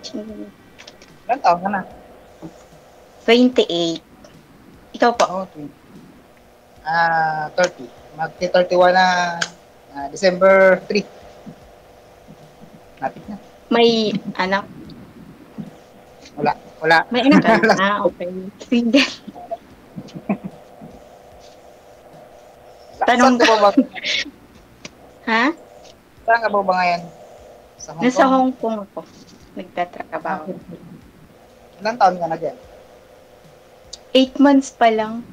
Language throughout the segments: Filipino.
Ilan taon ka na? 28. Ikaw po? Oh, 30. Magti-31 na December 3. Lapit na. May anak? Wala. Wala. May anak ka na? Okay. Single. Saan Tanong ka ka. po ba? Ha? Saan ka po ba ngayon? Sa Hong Nasa Kong? Hong Kong ako. Ah, Nagtatrabaho. ilan taon ka na dyan? 8 months pa lang.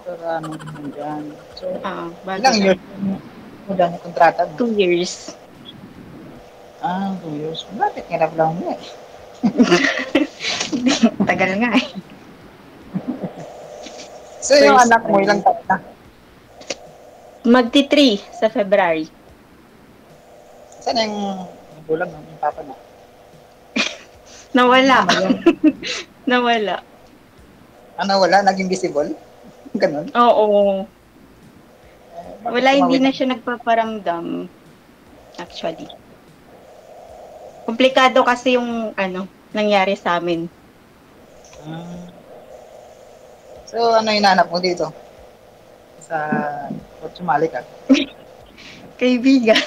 Pero ano naman dyan. So, Bago ilang lang. years mo dyan yung kontrata mo? 2 years. 2 years. Bakit hirap lang mo eh? Tagal nga eh. So, yung First anak mo, ilang time. taon na? Magti-3 sa February. Saan yung bulag mo, yung papa na? Nawala. Mama yung, Nawala. wala? Naging visible? Ganun? Oo. Bakit Wala, hindi tumawid na na? siya nagpaparamdam. Actually. Komplikado kasi yung nangyari sa amin. Hmm. So, ano yung nanap mo dito? Sa, ba't sumali ka? Kaibigan.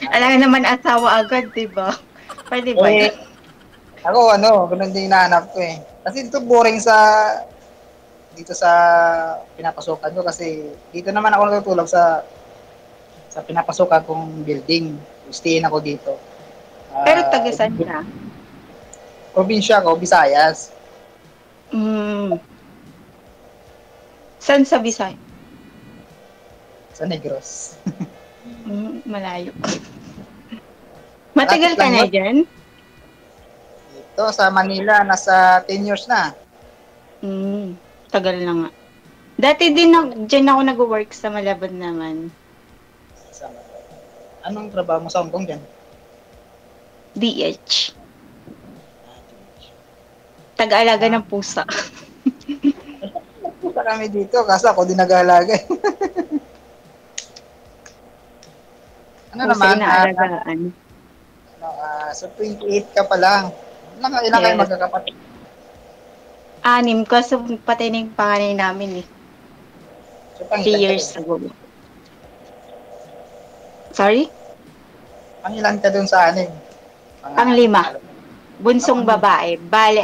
Ah, Alam naman asawa agad, 'di ba? Pwede ba eh, 'yun? ako ganun din hinahanap ko eh. Kasi ito boring dito sa pinapasukan ko kasi dito naman ako natutulog sa pinapasukan kong building. Stayin ako dito. Pero taga saan ka? Probinsya ko, Visayas. Hmm, saan sa Visay? Sa Negros. Malayo. Malapit Matagal ka lang na yun. diyan? Dito sa Manila, nasa 10 years na. Hmm, tagal na nga. Dati din diyan ako nagwo-work sa Malabon naman. Sa, anong trabaho mo sa Hong Kong dyan? DH. Taga-alaga Ah, ng pusa. punta kami dito, kaso ako din nag-aalaga. Ano Pusa naman, inaalagaan. so 28 ka pa lang. Ilan kayo Yes. magkakapatid? 6 kaso patay na yung panganay namin eh. So, three pangilan ka years dun? ago. Sorry? Pangilan ka dun sa anin? Pang-5. Pangalan. Bunsong Pangilan. babae. Bale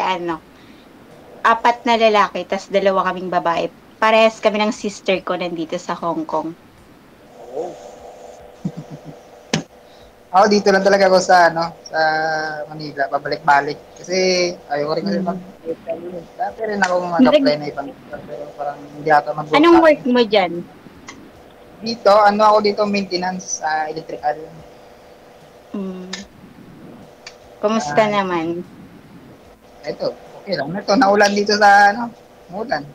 4 na lalaki tas 2 kaming babae. Parehas kami ng sister ko nandito sa Hong Kong. Oo. Ako dito lang talaga ako sa Manila, babalik-balik. Kasi ayoko rin kasi Hmm. mag-FW. Dati rin ako Nag mag-apply na ibang job, pero parang hindi ata mag-work Anong sa akin. work mo diyan? Dito, ako dito maintenance sa electrical. Hmm. Kumusta Ah, naman? ito, okay lang. Ito, naulan dito sa naulan.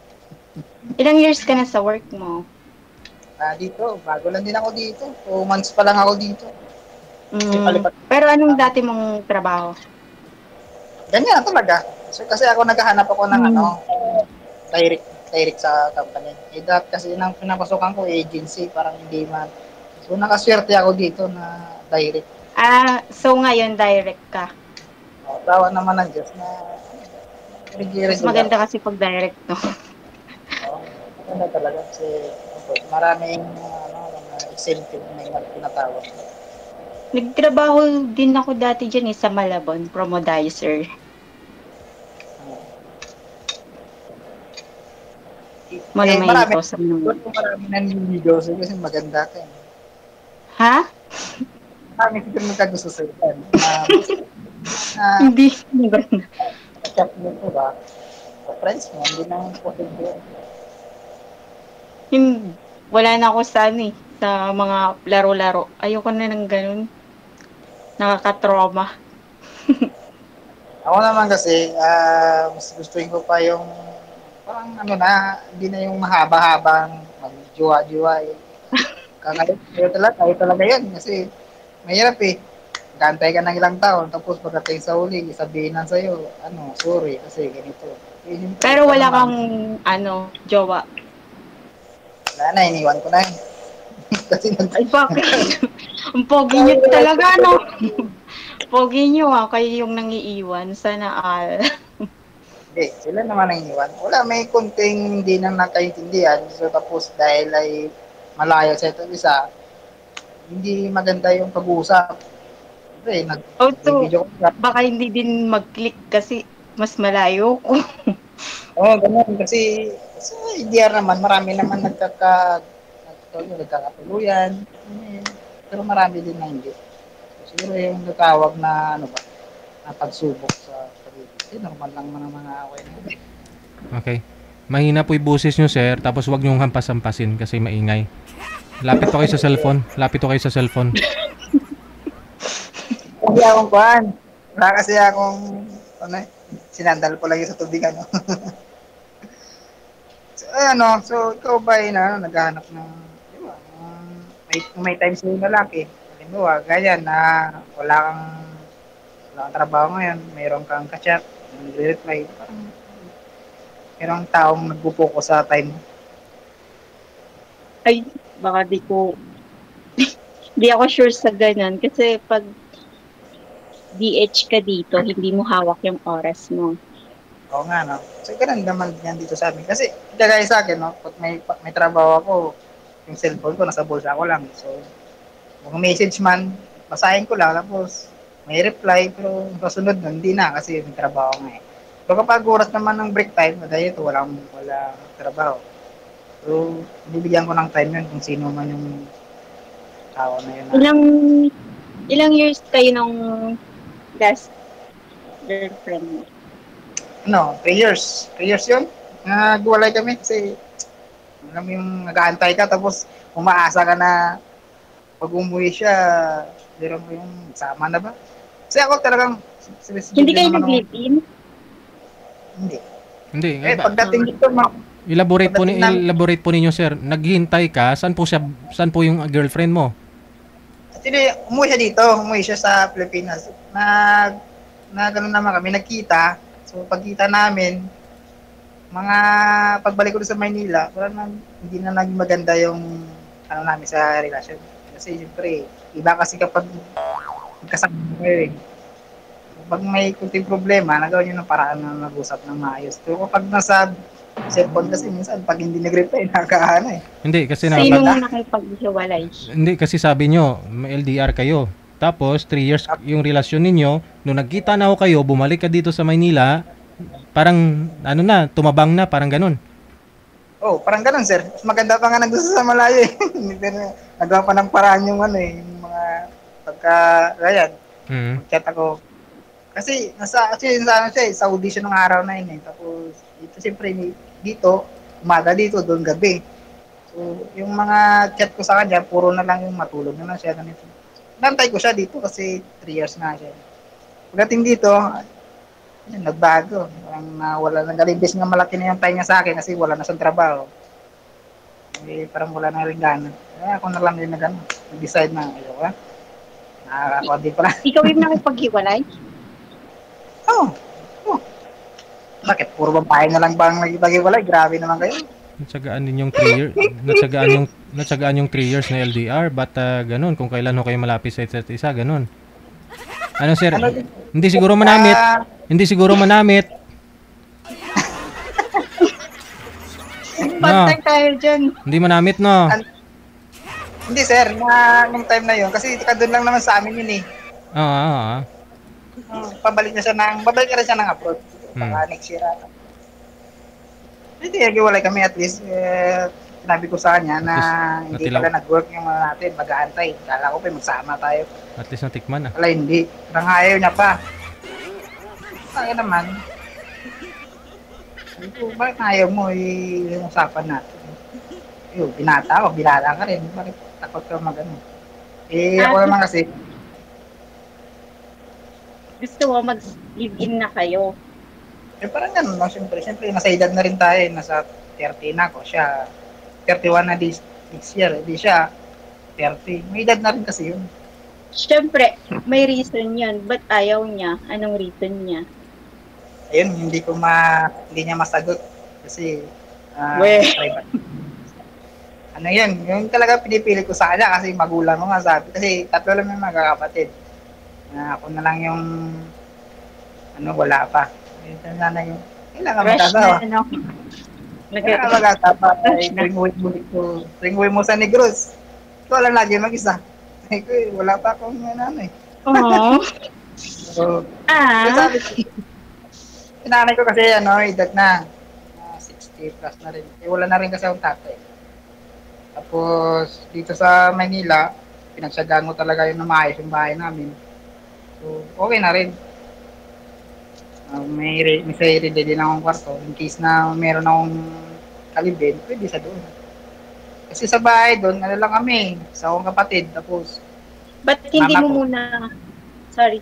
Ilang years ka na sa work mo? Dito, bago lang din ako dito. 2 months pa lang ako dito. Kasi Hmm. palipat. Pero anong dati mong trabaho? Ganyan talaga. So, kasi ako naghahanap ako ng Hmm. direct direct sa company. Dati kasi nang pinapasukan ko agency, parang hindi man. So nakaswerte ako dito na direct. So ngayon direct ka. Tawa naman ng Diyos na Mas regular. maganda kasi pag direct 'no. Oh, maganda talaga kasi maraming mga incentive na tinatawag. Nagtrabaho din ako dati diyan sa Malabon, promodizer. Marami. Monumento sa Doon Manila. ko marami nanliligaw sa'yo kasi maganda ka eh. Ha? Marami siguro nagkagusto sa'yo yan. Na Hindi maganda. chat mo ko ba? Sa friends mo, hindi na posible. Wala na ako sa mga laro-laro. Ayoko na ng gano'n, nakaka-trauma. Ako naman kasi, mas gustuhin ko pa yung parang hindi na yung mahaba-habang magjowa-jowa eh. Kayo talaga yan kasi mahirap eh. Gantay ka ng ilang taon, tapos pagdating sa uli, sabihin na sa'yo, sorry, kasi ganito. Eh, siyempre, Pero ikaw wala naman, kang jowa? wala na, iniwan ko na eh. Kasi Ay bakit? Ang pogi niyo sabi ko lang, talaga 'no? Pogi nyo kayo yung nangiiwan. Sana all. Hindi, sila naman ang iniwan. Wala, may konting hindi nang nakaintindihan. So, tapos dahil ay malayo sa ito isa, hindi maganda yung pag-uusap. Siyempre, Although, nag-video ko. baka hindi din mag-click kasi mas malayo ko. Oo, ganun. Kasi sa IDR naman, marami naman nagkakatuluyan. Eh, pero marami din na hindi. So, siguro yung natawag na, ano ba, na pagsubok sa pag-ibig. Eh, normal lang man ang mga away na yun. Okay. Mahina po yung boses nyo, sir. Tapos wag nyo hampas-hampasin kasi maingay. Lapit to kayo sa cellphone. Lapit to kayo sa cellphone. Hindi akong kuhan. Wala kasi akong, ano eh, sinandal ko lang yung sa tubig, ano. So, so ikaw ba ay naghahanap ng, di ba, may time sa yung lalaki. Halimbawa, gaya na wala kang trabaho ngayon, mayroon kang kachat, nagre-reply, parang mayroong taong nagpo-focus sa time mo. Ay, baka di ako sure sa ganun. Kasi pag DH ka dito, hindi mo hawak yung oras mo. Oo nga, no? So, ganun naman yan dito sa amin. Kasi, kagaya sa akin, no? Pag may trabaho ako, yung cellphone ko, nasa bulsa ko lang. So, kung message man, basahin ko lang, tapos, may reply, pero kasunod nun, hindi na, kasi may trabaho nga eh. So, kapag oras naman ng break time, dahil ito, walang trabaho. So, bibigyan ko ng time yun kung sino man yung tao na yun. Ilang years kayo nung last girlfriend mo? 3 years. 3 years yun. Nagwalay kami kasi alam mo yung nag-aantay ka tapos umaasa ka na pag umuwi siya, meron mo yung sama na ba? Kasi ako talagang Hindi kayo nag-live-in? Hindi. Hindi. Pagdating dito, Elaborate po ninyo, sir. Naghihintay ka, saan po yung girlfriend mo? Actually, umuwi siya sa Pilipinas. Gano'n naman kami, nagkita. So, pagkita namin, mga pagbalik ko sa Maynila, hindi na naging maganda yung namin sa relasyon. Kasi siyempre, iba kasi kapag kasama kayo eh. Pag may kunting problema, nagawa nyo ng paraan na mag-usap ng maayos. Pero kapag nasa cellphone kasi minsan, pag hindi nag-reply, nakakaano eh. Hindi, kasi Sino nakipaghiwalay? Hindi, kasi sabi nyo, may LDR kayo. Tapos, 3 years yung relasyon ninyo. Nung nagkita na ako kayo, bumalik ka dito sa Maynila, parang, tumabang na, parang ganun. Oh, parang ganun, sir. Mas maganda pa nga nagdusa sa malayo eh. Nagawa pa ng paraan yung yung mga pagka-rayan. Chat ako. Kasi, sa audition ng araw na yun eh. Tapos, dito siyempre, dito, umaga dito, doon gabi. So, yung mga chat ko sa kanya, puro na lang yung matulog na lang siya. Nantay ko siya dito kasi 3 years na siya. Pagdating dito, nagbago. Wala nang galibis nga malaki na yung time niya sa akin kasi wala na siyang trabaho. Parang wala na rin gana. Kaya ako na lang din nag-decide na, ayoko nakakakuha din pala. Ikaw yung nakipaghiwalay? Oh. Bakit? Puro babae na lang bang nagipag-iwalay? Grabe naman kayo. Natsagaan din yung 3 years. Natsagaan yung 3 years na LDR. Ba't ganun? Kung kailan ho kayo malapit sa isa't isa, ganun. Ano, sir? Hindi siguro manamit. Pantay tayo dyan. Hindi manamit, no? Hindi, sir. Nung time na yun. Kasi doon lang naman sa amin yun eh. Oo. Babalik ka rin siya ng abroad. Baka next year ata. Hindi, nag-iwalay kami at least. Sinabi ko sa kanya na hindi pala nag-work yung natin, mag-aantay. Kala ko pa magsama tayo. At least natikman na. Wala, hindi. Parang ayaw niya pa. Kaya naman. Sabi ko, bakit ayaw mo yung usapan natin? Binata ka rin. Bakit takot ka mag-ano? Ako naman kasi, gusto mo mag-live-in na kayo? Parang ganun lang, siyempre, nasa edad na rin tayo, nasa 30 na ako, siya, 31 na this year, hindi siya, 30, may edad na rin kasi yun. Siyempre, may reason yun, ba't ayaw niya? Anong reason niya? Ayun, hindi niya masagot, kasi, private. Ano yun talaga pinipili ko sa kanya, kasi magulang ko nga sabi, kasi tatlo lang yung magkakapatid. Ako na lang yung wala pa. Ito na lang yung kailangan Rush mag-asawa. na, no? Kailangan mag-asawa. Rush na. Ring-uwi mo sa Negros. Ikaw lang lagi mag-isa. Wala pa akong eh. Oo. So, Ah. sabi ko, sinanay ko kasi edad na. 60 plus na rin. Wala na rin kasi akong tatay. Tapos, dito sa Manila, pinagsagaan mo talaga yung maayos yung bahay namin. So, okay na rin. May sarili din akong kwarto. In case na meron akong kalibin, pwede sa doon. Kasi sa bahay doon, lang kami, sa akong kapatid. Tapos, Ba't hindi mama mo ko. muna, sorry,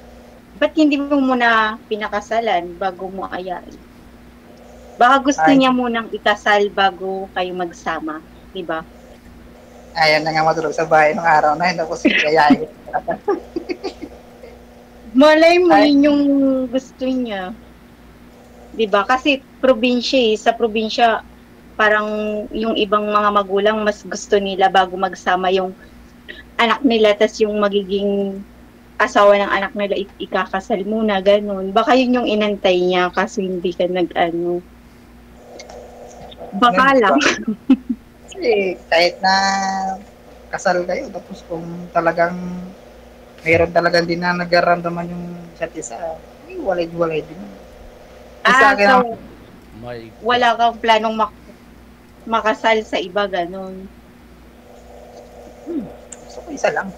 ba't hindi mo muna pinakasalan bago mo ayain? Baka gusto Ay. niya munang ikasal bago kayo magsama, di ba? Ayan na nga matulog sa bahay nung araw na yun. Tapos, yayain ko. Malay mo, Ay. yun yung gusto niya. Di ba? Kasi probinsya sa probinsya, parang yung ibang mga magulang mas gusto nila bago magsama yung anak nila, tas yung magiging asawa ng anak nila ikakasal muna, ganun. Baka yun yung inantay niya kasi hindi ka baka Ganun lang. ba? Kasi kahit na kasal kayo, tapos kung talagang mayroon talagang din na nagkaramdaman yung isa't isa, walay-walay din. Sa akin, So, wala kang planong makasal sa iba, ganun. gusto ko isa lang.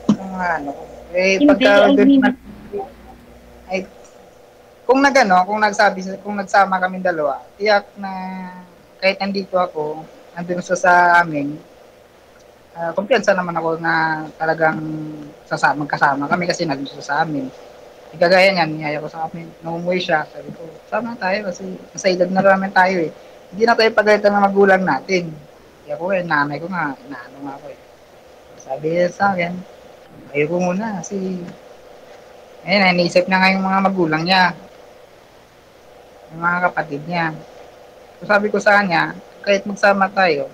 Hindi, Pagka I mean, ay, kung nagsama kami dalawa, tiyak na kahit nandito ako, nandun sa amin, kumpiyansa naman ako na talagang magkasama kami kasi nandun siya sa amin. Kagaya niyan, niyaya ko sa amin, nung umuwi siya, sabi ko, sama tayo kasi nasa edad na naman tayo eh. Hindi na tayo pagalitan ng magulang natin. Kaya ko nanay ko nga, inaano nga ako eh. Sabi niya sa akin, ayoko muna kasi ayun, naisip na nga yung mga magulang niya, yung mga kapatid niya. So sabi ko sa kanya, kahit magsama tayo,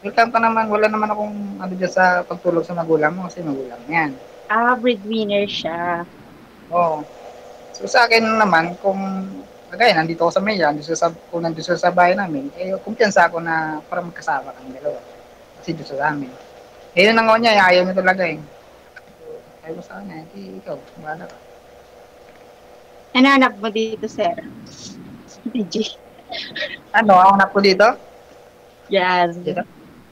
welcome ka naman, wala naman akong dyan sa pagtulog sa magulang mo kasi magulang yan. breadwinner siya. Oo. So sa akin naman, kung kagaya, nandito ako sa Maya, kung nandito sa bahay namin, kumpiyansa ako na para magkasama kami dalawa. Kasi dito sa amin. Yun ang niya, ayaw niya talaga eh. So, ayaw ko sa kanya, ikaw, bahala ka. Nananap mo dito, sir? DJ. Ako na po dito? Yes. Dito?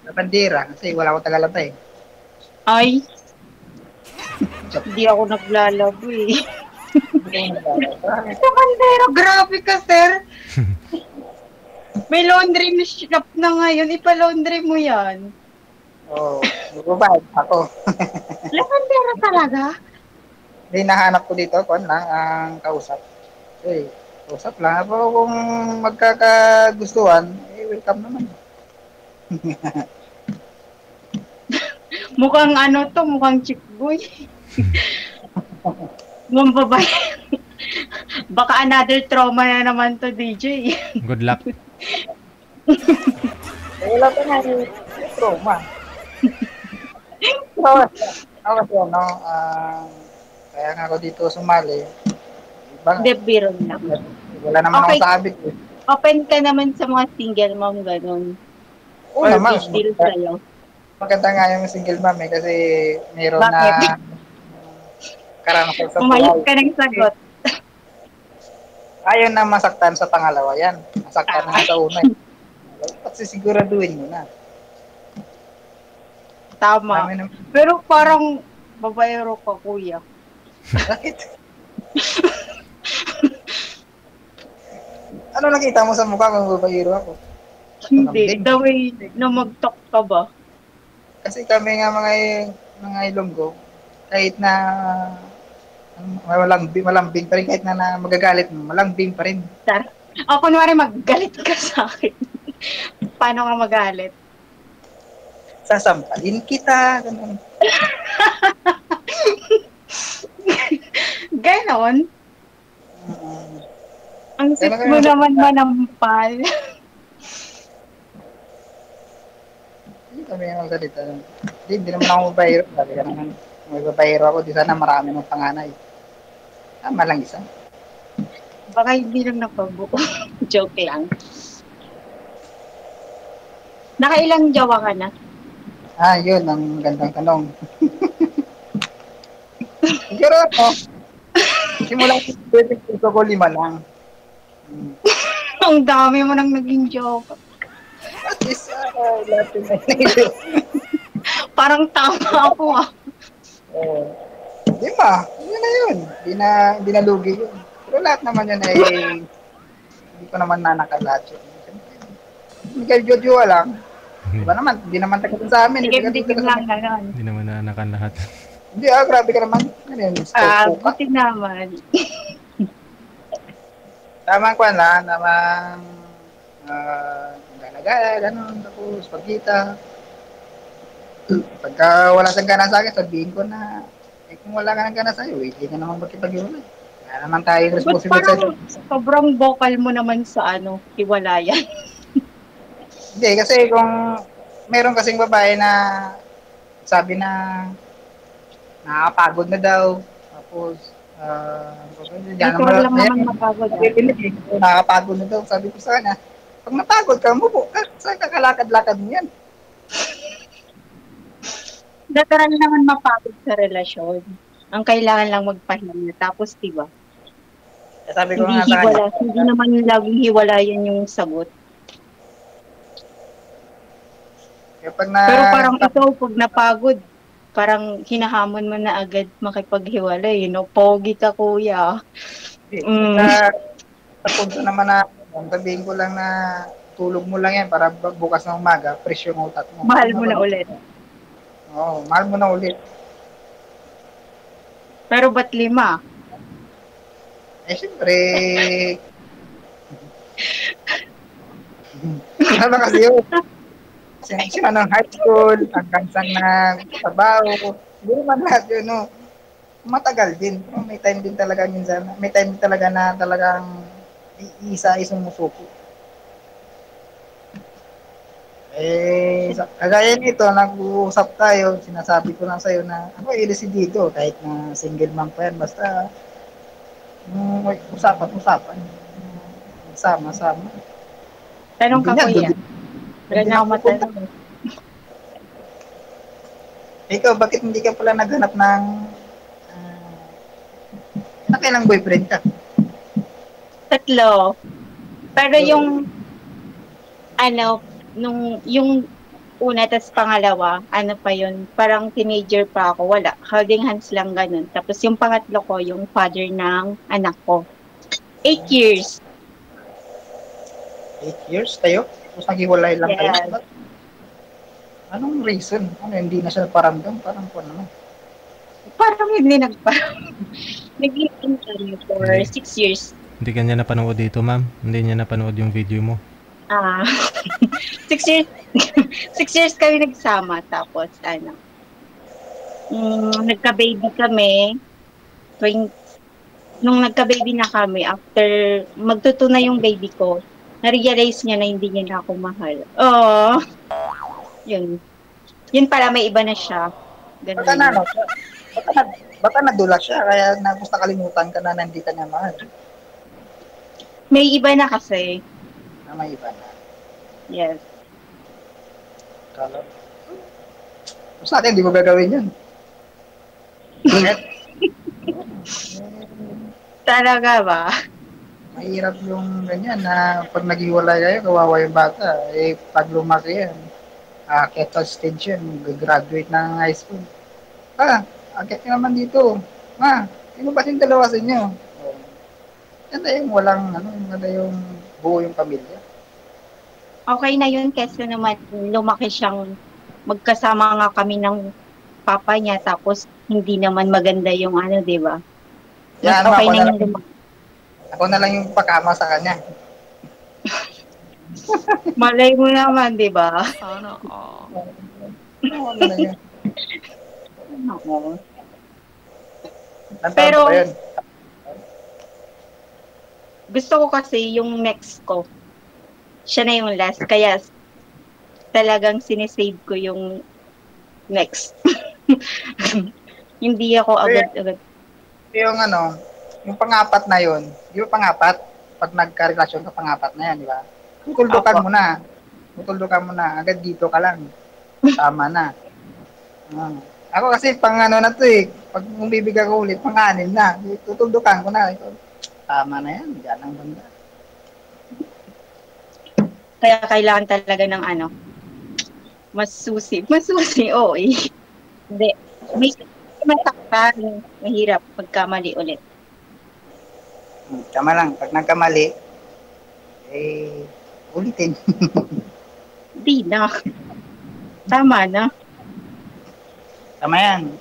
Sa bandera, kasi wala akong tagalata eh. Ay, hindi ako naglalabo eh. Sa bandero, grabe ka, sir. May laundry shop na ngayon, ipa-laundry mo yan. Oo, magbabayad ako. Lavandera talaga? Hindi nahanap ko dito, kung lang, ang kausap. Kausap lang. Pero kung magkakagustuhan, welcome naman. Mukhang mukhang chick boy. Mukhang babae. Baka another trauma na naman to, DJ. Good luck. Wala pa nga yung trauma. Ako kasi kaya nga ako dito sumali. Hindi, biro lang. Wala naman Okay. ako sabit eh. Open ka naman sa mga single mom, ganun. Oo Or naman. big deal sa'yo. Maganda nga yung single mom eh kasi meron Bakit? na karanasan sa Umayos buhay. ka ng sagot. Ayaw na masaktan sa pangalawa yan. Masaktan na sa una eh. Kasi siguraduhin mo na. Tama. Dami naman. Pero parang babayero ka, kuya. Bakit? Ano nakita mo sa mukha kung babayero ako? Hindi. The way na mag-talk ka ba? Kasi kami nga mga Ilonggo, kahit na malambing pa rin, kahit na magagalit mo, malambing pa rin. O, kunwari maggalit ka sa akin. Paano ka magalit? Sasampalin kita. Ganun. Ganon? Ang Kaya sweet mo naman manampal. Hindi kami yung magsalita. Hindi naman ako mabayero. Sabi ka naman, may babayero ako, di sana marami mong panganay. Tama lang isa. Baka hindi lang napabuo. Joke lang. Nakailang jowa ka na? Yun, ang gandang tanong. Siguro ano, simula ko 5 lang. Hmm. Ang dami mo nang naging jowa. At least, lahat yun ay naisip. Parang tama ako ah. Oh, 5, yun na yun. Di na lugi yun. Pero lahat naman yun ay, hindi ko naman nanakal lahat yun. Hindi kayo jojowa lang. Diba naman, hindi naman taga sa amin. Taga dito Tigim-tigim sa lang gano'n. Hindi naman naanakan lahat. Hindi, grabe ka naman. Ano yun, stroke ka? Buti naman. Tamang kwan lang, tamang gala-gala, gano'n, tapos pagkita. Pagka wala siyang gana sa akin, sabihin ko na, kung wala ka ng gana sa'yo, hindi ka naman magkipag-iwalay. Wala naman tayong But responsible parang sa'yo. sobrang vocal mo naman sa hiwalayan. Hindi, kasi kung meron kasing babae na sabi na nakakapagod na daw, tapos, diyan naman, Natural lang naman mapagod ah. nakakapagod na daw, sabi ko sa kanya, pag napagod ka, mupo ka, saan ka kalakad-lakad mo yan? Natural naman mapagod sa relasyon. Ang kailangan lang magpahinga. Tapos, diba? Sabi ko nga sa kanya, Hindi naman laging hiwalayan yung sagot. kapag Pero parang ikaw, pag napagod, parang hinahamon mo na agad makipaghiwalay. Pogi ka, kuya. sa punto naman na, sabihin ko lang na tulog mo lang yan para bukas ng umaga, fresh yung utak mo. Mahal mo na ulit. Oo, mahal mo na ulit. Pero ba't 5? Siyempre, ano kasi yun? Simula ng high school, hanggang sa trabaho, hindi naman lahat yun, no? Matagal din. Pero may time din talaga minsan, may time din talaga na talagang isa ay sumusuko. Kagaya nito, nag-uusap tayo, sinasabi ko lang sa'yo na ako ay desidido, kahit na single man pa yan, basta may usapan-usapan. Sama-sama. Tanong ka, kuya. Wala na ako matanong. Ikaw, bakit hindi ka pala naghanap ng nakailang boyfriend ka? 3. Pero yung yung una tas pangalawa, pa yun, parang teenager pa ako, wala. Holding hands lang ganun. Tapos yung pangatlo ko, yung father ng anak ko. 8 years. 8 years tayo? Tapos naghiwalay lang kayo? Yes. Anong reason? Hindi na siya paramdam? Parang po naman. Parang hindi nag-iintay kami for 6 years. Hindi ka niya napanood dito, ma'am. Hindi niya napanood yung video mo. 6 years. 6 years kami nagsama. Tapos, nagka-baby kami. Nung nagka-baby na kami, after magtuto na yung baby ko, na-realize niya na hindi niya na ako mahal. Oh, yun. Yun pala, may iba na siya. Ganun. Baka nadulas siya, kaya gusto kalimutan ka na hindi ka niya mahal. May iba na kasi. May iba na. Yes. Kala. Sa atin, hindi mo gagawin yun. Talaga ba? Mahirap yung ganyan na pag naghiwalay kayo, kawawa yung bata. Pag lumaki yan, keto stage yan, graduate ng high school. Akit naman dito. Sino ba yung dalawa sa inyo? Ganda yung walang, ganda yung buo yung pamilya. Okay na yun kasi naman lumaki siyang magkasama nga kami ng papa niya tapos hindi naman maganda yung di ba? Mas okay na yung lumaki. Ako na lang yung pakama sa kanya. Malay mo naman, di ba? Sana all. Ano na yun? Oo. Pero, gusto ko kasi yung next ko. Siya na yung last. Kaya talagang sinisave ko yung next. Hindi ako agad-agad. yung pangapat na yun, di ba pangapat? Pag nagka-relasyon ka, pangapat na yan, di ba? Tutuldukan Opo. mo na. Tutuldukan mo na. Agad dito ka lang. Tama na. Hmm. Ako kasi pang ano na to eh. Pag bumibig ako ulit, pang-anim na. Tutuldukan ko na. Tama na yan. Diyan ang banda. Kaya kailangan talaga ng masusi, oo eh. Hindi. May masaktan, mahirap pagkamali ulit. Tama lang. Pag nagkamali, ulitin. Di na. Tama na. Tama yan.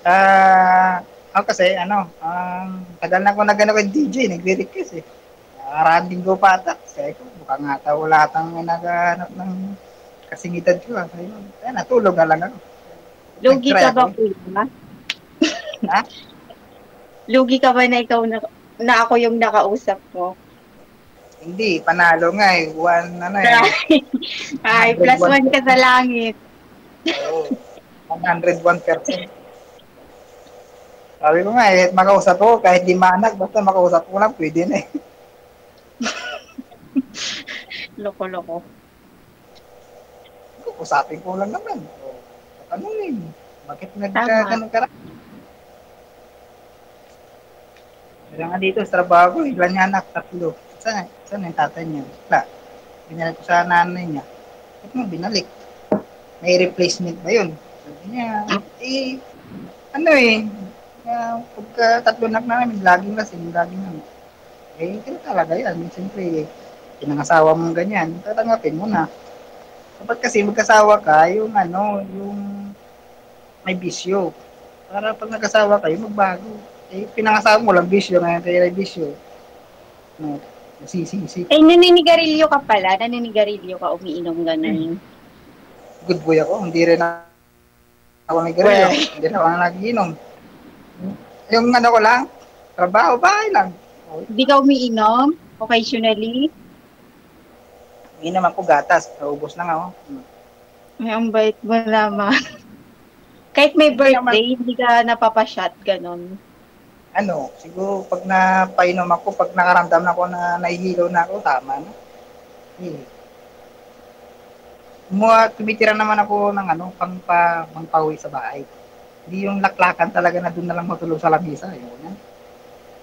Ako kasi, tagal na ako nag-ano kay DJ, nagre-request eh. Nakarating ko pa ata. Kaya ko, mukhang nga tao lahat ang naghahanap ng kasingitad ko. Kaya natulog na lang ako. Lugi Nag-try ka ako. ba, kuya? Ha? Lugi ka ba na ikaw na ako yung nakausap mo? Hindi, panalo nga eh. Ay, plus 1 ka sa langit. Oo, 101%. Sabi ko nga eh, makausap ko, kahit di maanak, basta makausap ko lang, pwede na eh. Loko-loko. Usapin ko lang naman. Tanungin, bakit Tama. nagkaganon ka? Kaya nga dito sa trabaho ko, ilan niya anak? 3. Saan yung tatay niya? Wala. Binalik ko sa nanay niya. Bakit mo binalik? May replacement ba yun? Sabi niya, pagka 3 anak namin, laging lasing, laging ano. Kaya talaga yan. Siyempre, pinangasawa mong ganyan, tatanggapin mo na. Dapat kasi magkasawa ka, yung may bisyo. Para pag nagkasawa kayo, magbago. Pinangasawa mo lang bisyo, ngayon kayo may bisyo. No, nasisisi. Naninigarilyo ka pala. Naninigarilyo ka, umiinom ganun. Good boy ako, hindi rin ako nagkaroon. Hindi rin ako nagiinom. Yung ko lang, trabaho, bahay lang. Hindi ka umiinom? Occasionally? Inom ako gatas, naubos lang ako. Ay, ang bait mo naman. Kahit may birthday, hindi ka napapashot, ganun. Siguro pag napainom ako, pag nakaramdam na ako na nahihilo na ako, tama na. Tumitira naman ako ng pangpauwi sa bahay. Hindi yung laklakan talaga na doon na lang matulog sa lamisa. Yun.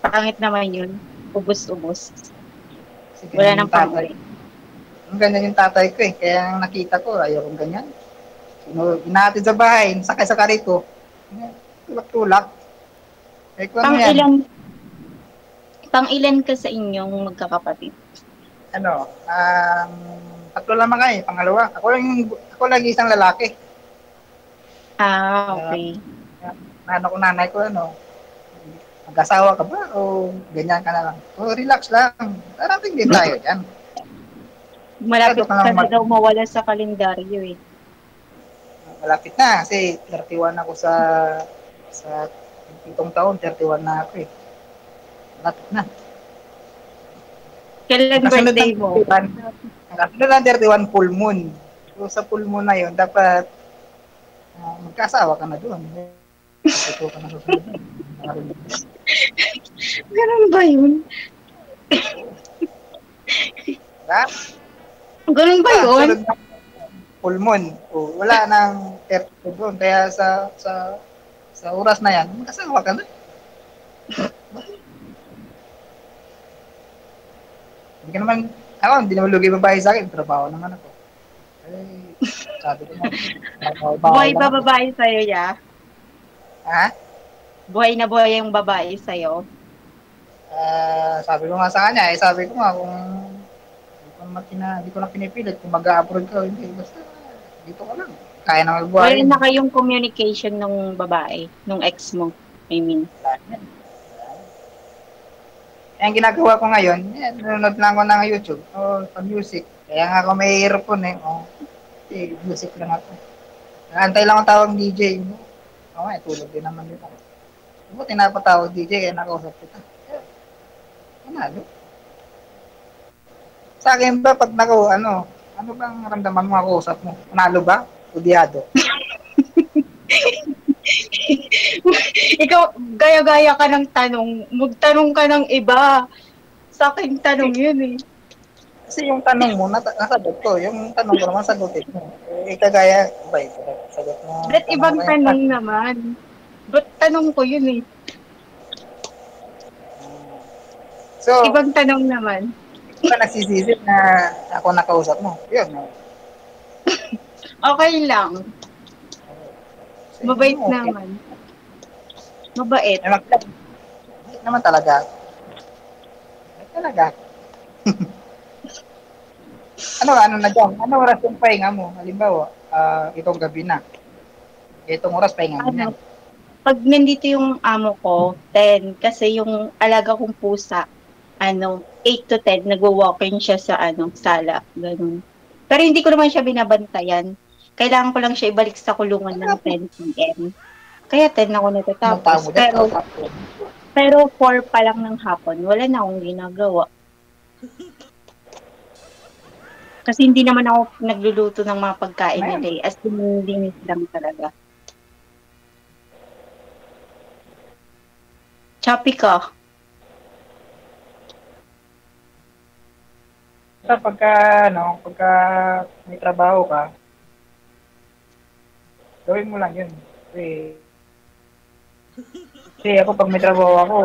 Pangit naman yun. Ubus-ubos. Kasi Wala ganyan nang yung tatay. pang-uwi. Ganyan yung tatay ko eh. Kaya nakita ko, ayaw kong ganyan. Inahatid sa bahay, sakay sa karito. Tulak-tulak. Pang-ilan ka sa inyong magkakapatid? 3 lamang kayo, pangalawa. Ako lang isang lalaki. Okay. Nanay ko, mag-asawa ka ba? O ganyan ka na lang? O relax lang. Darating din tayo dyan. Malapit ka na daw mawala sa kalendaryo eh. Malapit na kasi 31 ako sa 7 taon, 31 na ako eh. Malapit na. Kailan birthday mo? Kasunod ng 31 full moon. So sa full moon na yun, dapat magkasawa ka na doon. Ito ka na susunod. Ganun ba yun? Ganun ba yun? Full moon. Wala nang 30 doon. Kaya sa oras na yan, magkasawa ka na. Hindi naman lugi babae sa akin. Trabaho naman ako. Sabi ko na. Buhay ba babae sa'yo, ya? Ha? Buhay na buhay yung babae sa'yo? Sabi ko nga sa kanya, sabi ko nga kung hindi ko na pinipilit kung mag-a-abroad ka, hindi. Basta dito ka lang. Kaya na magbuhay. Wala na kayong communication nung babae, nung ex mo, I mean. Ang ginagawa ko ngayon, nanonood lang ako ng YouTube o music. Kaya nga ako may earphone music lang ako. Antay lang ang tawag DJ. Tulog din naman dito. Buti tinapatawag DJ kaya nakausap kita. Panalo. Sa akin ba, pag ano bang ramdaman mo ako usap mo? Panalo ba? Udiyado. Ikaw, gaya-gaya ka ng tanong. Magtanong ka ng iba. Sa akin tanong yun eh. Kasi yung tanong mo, nasagot ko. Yung tanong ko naman, sagutin mo. Eh, kagaya, ba, sagot mo, Ba't tanong mo ibang kayo. tanong naman? Ba't tanong ko yun eh? So, Ibang tanong naman. hindi ka nagsisisi na ako nakausap mo. Yun. Okay lang. Kasi, Mabait okay. naman. Mabait. Eh, mabait naman talaga. Mabait talaga. Ano na dyan? Ano oras yung pahinga mo? Halimbawa, itong gabi na. Itong oras pahinga mo Ano, niyan. pag nandito yung amo ko, 10. Kasi yung alaga kong pusa, 8 to 10, nagwo-walking siya sa sala. Ganun. Pero hindi ko naman siya binabantayan. Kailangan ko lang siya ibalik sa kulungan ng 10 p.m. Kaya 10 ako Anong tao mo natatapos. dyan? Pero 4 pa lang ng hapon, wala na akong ginagawa. Kasi hindi naman ako nagluluto ng mga pagkain Ngayon, nila eh. As in, linis lang talaga. Choppy ka. pagka, pagka may trabaho ka, gawin mo lang yun. Kasi ako pag may trabaho ako,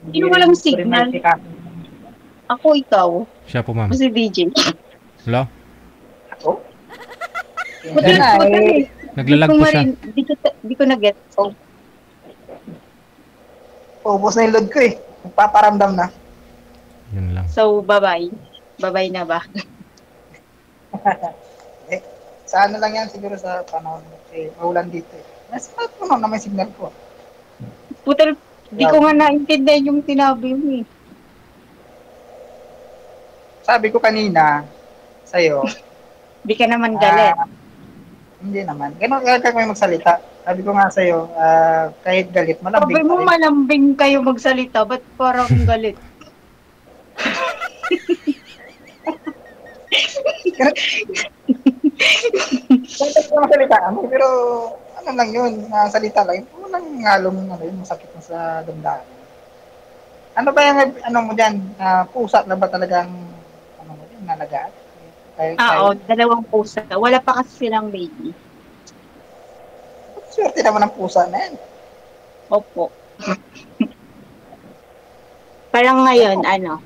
hindi Sino rin, walang ko rin may signal? sikaso. Ako, ikaw. Siya po, ma'am. O si DJ. Hello? Ako? Putal, Yan na, putal eh. eh. Naglalag po siya. Di ko na-get. Ubos na yung load ko eh. Magpaparamdam na. Yun lang. So, bye-bye. Bye-bye na ba? Eh, sa ano lang yan siguro sa panahon. Eh, maulan dito eh. Mas puno na may signal ko. Putal, di ko nga naintindihan yung sinabi mo eh. Sabi ko kanina, sa'yo, Di ka naman galit. hindi naman. Ganun ka may magsalita. Sabi ko nga sa'yo, kahit galit, Sabi malambing pa mo rin. malambing kayo magsalita, ba't parang galit? Kahit ka magsalita kami, pero ano lang yun, salita lang. Walang ngalong yun, masakit mo sa damdamin. Ano ba yung, ano mo dyan, pusa na ba talagang, ano mo dyan, nalagaan? Oo, 2 pusa. Wala pa kasi silang baby. Swerte naman ng pusa na yan. Opo. Parang ngayon, Alam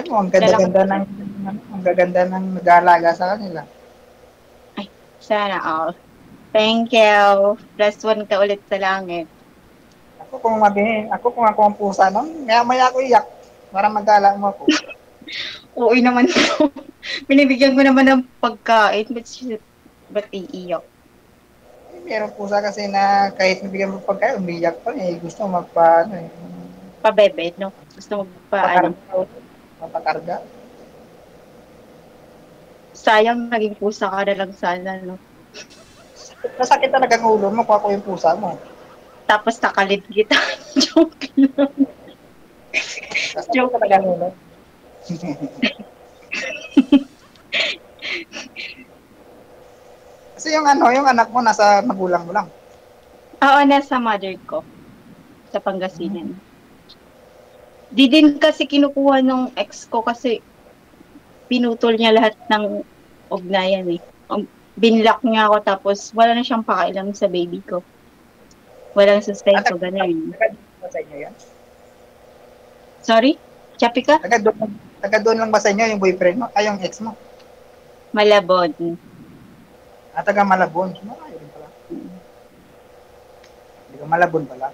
mo, ang gaganda ng nag-aalaga sa kanila. sana all. Thank you. +1 ka ulit sa langit. Ako kung ako ang pusa nun, maya-maya ako iyak. Para mag-aala mo ako. Uy naman to. Binibigyan ko naman ng pagkain. Ba't iiyak? Meron pusa kasi na kahit nabigyan mo pagkain, umiyak pa eh. Gusto magpa, Pabebe, no? Gusto magpa, mapakarga. sayang naging pusa ka na lang sana, no? Masakit talaga ang ulo mo kung ako yung pusa mo. Tapos nakalid kita. Joke lang. Masakit Joke talaga ang ulo. Kasi yung anak mo nasa magulang mo lang. Oo, nasa mother ko. Sa Pangasinan. Di din kasi kinukuha ng ex ko kasi pinutol niya lahat ng ugnayan eh. Binlock niya ako tapos wala na siyang pakailam sa baby ko. Walang sustento, ganun. Taga sa inyo yan? Sorry? Chapi ka? Taga doon lang ba sa inyo yung boyfriend mo? Ay, yung ex mo? Malabon. Taga Malabon. Malayo rin pala. Hindi ka Malabon pala.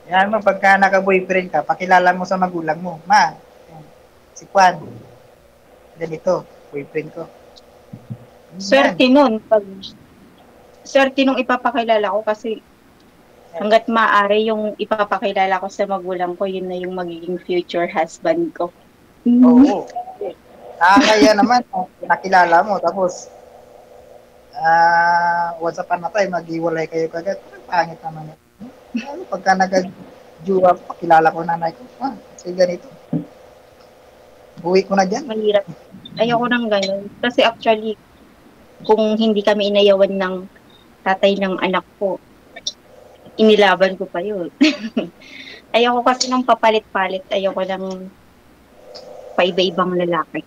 Yan mo, pagka naka-boyfriend ka, pakilala mo sa magulang mo. Ma, si Juan. Ganito, boyfriend ko. Swerte nun. Swerte nung ipapakilala ko kasi hanggat maaari yung ipapakilala ko sa magulang ko, yun na yung magiging future husband ko. Oo. Nakakaya naman, nakilala mo, tapos, once upon a time, maghiwalay kayo kagad. Pangit naman yun. Pagka nag-juwa, pakilala ko nanay ko. Kasi ganito. Buwi ko na dyan. Mahirap. Ayoko nang ganun. Kasi actually, kung hindi kami inayawan ng tatay ng anak ko, inilaban ko pa yun. Ayoko kasi ng papalit-palit. Ayoko ng paiba-ibang lalaki.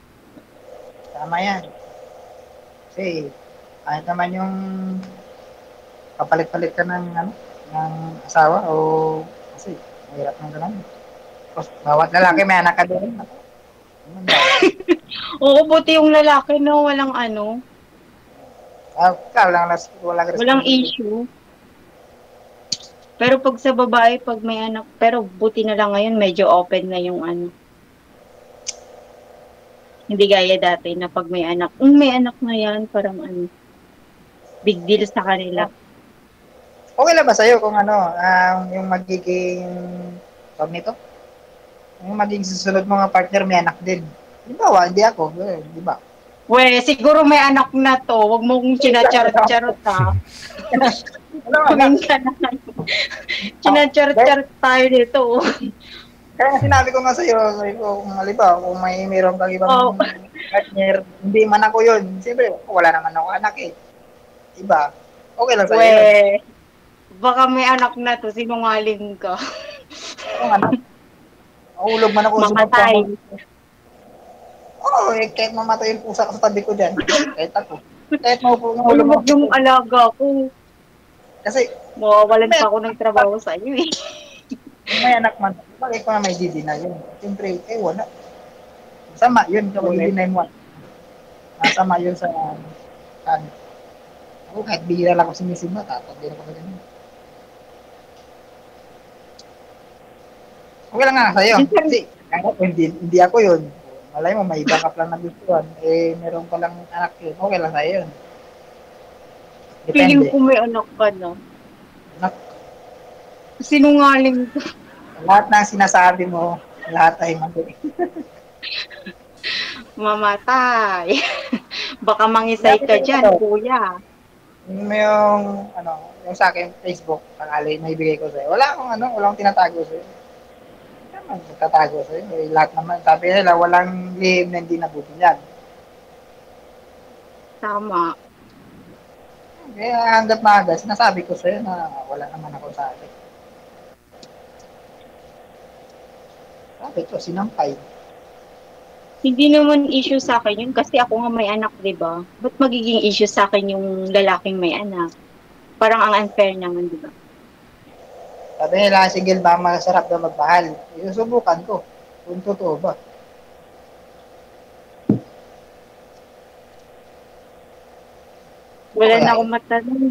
Tama yan. Kasi, kahit naman yung kapalit-palit ka ng asawa o kasi mahirap ng ganun. Tapos, bawat lalaki may anak ka din. Ano ba? Oo, buti yung lalaki no, walang ano, Walang walang responsibility. issue. Pero pag sa babae, pag may anak, pero buti na lang ngayon, medyo open na yung ano. Hindi gaya dati na pag may anak na yan, parang ano, big deal sa kanila. Okay lang ba sa'yo kung yung magiging, tawag nito? Yung magiging susunod mga partner may anak din. Di ba, hindi ako. Di ba? We, siguro may anak na to. Huwag mong chinacharot-charot ha. Ano, anak? Kumain ka na. Chinacharot-charot tayo dito. Kaya nga sinabi ko nga sabi ko, kung halimbawa, kung mayroon kang ibang Oh, partner, hindi man ako yun. Siyempre, wala naman ako anak eh. Diba? Okay lang sa'yo we, yun. baka may anak na to. Sinungaling ka. Kung anak, mahulog man ako sunod Mamatay. Oo, kahit mamatay yung pusa sa tabi ko dyan. Kahit ako. Kahit mahulog Ano ako. wag yung alaga ko? Kasi, Mawawalan pa ako ng trabaho sa iyo eh. kung may anak man, bakit ko na may didina yun? Siyempre, wala. Sama yun, kapag i-deny mo. Masama yun sa ano. Ako kahit bihira lang ako sinisimba, tapos din ako ganyan. Okay lang nga sa'yo. Kasi, kahit hindi ako yun. Malay mo, may iba ka lang nagustuhan. Eh, meron pa lang anak yun. Okay lang sa'yo yun. Feeling Depende. ko may anak ka na. Anak, Sinungaling ka. lahat ng sinasabi mo, lahat ay mali. Mamatay. Baka mangisay ka dyan, kuya. Yung sa akin, Facebook, pangalan na ibigay ko sa'yo. Wala akong tinatago sa'yo. Naman, magtatago sa'yo. Eh, lahat naman, sabi nila, walang lihim na hindi nabubunyag. Tama. Kaya hanggat maaga, sinasabi ko sa'yo na wala naman ako sa akin. Sabi ko, sinampay. Hindi naman issue sa akin yun kasi ako nga may anak, di ba? Ba't magiging issue sa akin yung lalaking may anak? Parang ang unfair naman, di ba? Sabi nila, single ba masarap daw magmahal? Susubukan ko. Kung totoo ba. Wala Okay, na akong matanong.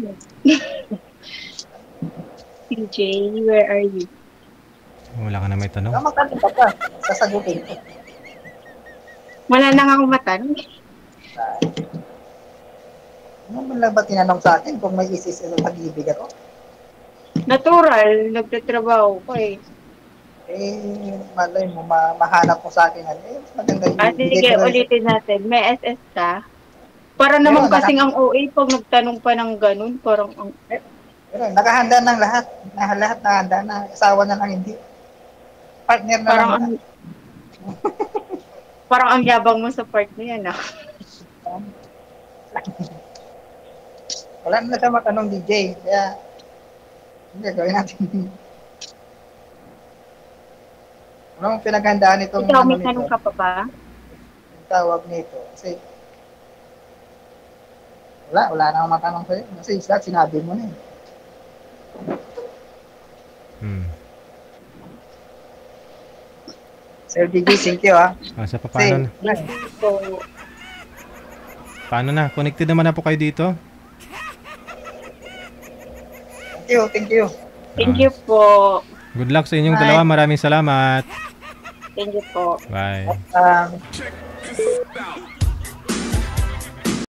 CJ, where are you? Wala ka na may tanong. Kung magtanong ka pa, sasagutin ko. Wala na nga akong matanong. Ano man lang ba tinanong sa akin kung may isis ng pag-ibig ako? Natural, nagtatrabaho ko eh. Eh, malay mo, mahanap mo sa akin. Mas maganda ibigay Sige, ko rin. ulitin natin. May SS ka? Para Meron, naman kasing ang OA pag nagtanong pa ng ganun, parang ang Pero nakahanda ng lahat. Lahat nakahanda na. Asawa na lang hindi. Partner na lang parang wala. ang parang ang yabang mo sa part na yan ah. Wala na siya matanong DJ. Kaya, hindi, gawin natin. Anong pinaghandaan itong Ikaw, ano may nito? tanong ka pa ba? Yung tawag nito. Kasi, wala na akong matanong sa'yo. Kasi lahat sinabi mo na eh. Sir DJ, thank you ah. Sa paano na? So, Paano na? Connected naman na po kayo dito? Thank you. thank you po. Good luck sa inyong Bye. dalawa. Maraming salamat. Thank you po. Bye. Um,